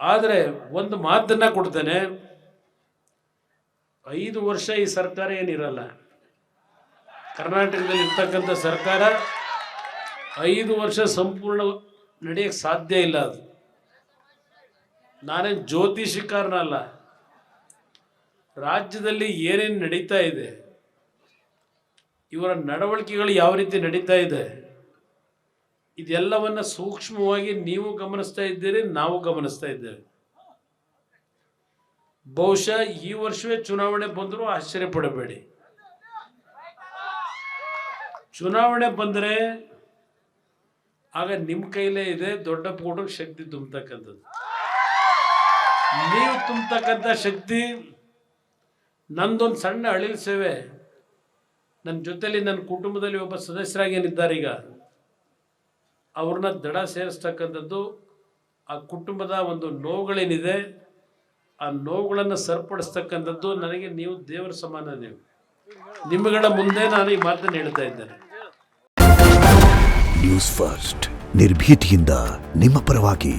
ಆದರೆ ಒಂದು ಮಾತನ್ನ ಕೊಡ್ತೇನೆ, 5 ವರ್ಷ ಈ ಸರ್ಕಾರ ಏನಿರಲ್ಲ. ಕರ್ನಾಟಕದಲ್ಲಿ ಇರ್ತಕ್ಕಂಥ ಸರ್ಕಾರ 5 ವರ್ಷ ಸಂಪೂರ್ಣ ನಡೆಯಕ್ಕೆ ಸಾಧ್ಯ ಇಲ್ಲ. ಅದು ನಾನೇನು ಜ್ಯೋತಿಷಿಕಾರನಲ್ಲ. ರಾಜ್ಯದಲ್ಲಿ ಏನೇನು ನಡೀತಾ ಇದೆ, ಇವರ ನಡವಳಿಕೆಗಳು ಯಾವ ರೀತಿ ನಡೀತಾ ಇದೆ, ಇದೆಲ್ಲವನ್ನ ಸೂಕ್ಷ್ಮವಾಗಿ ನೀವು ಗಮನಿಸ್ತಾ ಇದ್ದೀರಿ, ನಾವು ಗಮನಿಸ್ತಾ ಇದ್ದೇವೆ. ಬಹುಶಃ ಈ ವರ್ಷವೇ ಚುನಾವಣೆ ಬಂದರೂ ಆಶ್ಚರ್ಯ ಪಡಬೇಡಿ. ಚುನಾವಣೆ ಬಂದರೆ ಆಗ ನಿಮ್ಮ ಕೈಲೇ ಇದೆ ದೊಡ್ಡ ಪೂಟಕ್ಕೆ ಶಕ್ತಿ ತುಂಬತಕ್ಕಂಥದ್ದು. ನೀವು ತುಂಬತಕ್ಕಂಥ ಶಕ್ತಿ, ನಂದೊಂದು ಸಣ್ಣ ಅಳಿಲ್ ಸೇವೆ, ನನ್ನ ಜೊತೆಲಿ ನನ್ನ ಕುಟುಂಬದಲ್ಲಿ ಒಬ್ಬ ಸದಸ್ಯರಾಗಿ ಏನಿದ್ದಾರೆ ಈಗ, ಅವ್ರನ್ನ ದಡ ಸೇರಿಸ್ತಕ್ಕಂಥದ್ದು, ಆ ಕುಟುಂಬದ ಒಂದು ನೋವುಗಳೇನಿದೆ ಆ ನೋವುಗಳನ್ನು ಸರಿಪಡಿಸ್ತಕ್ಕಂಥದ್ದು ನನಗೆ ನೀವು ದೇವರ ಸಮಾನ. ನೀವು ನಿಮ್ಮಗಳ ಮುಂದೆ ನಾನು ಈ ಮಾತನ್ನು ಹೇಳ್ತಾ ಇದ್ದೇನೆ. ನ್ಯೂಸ್ ಫಸ್ಟ್, ನಿರ್ಭೀತಿಯಿಂದ ನಿಮ್ಮ ಪರವಾಗಿ.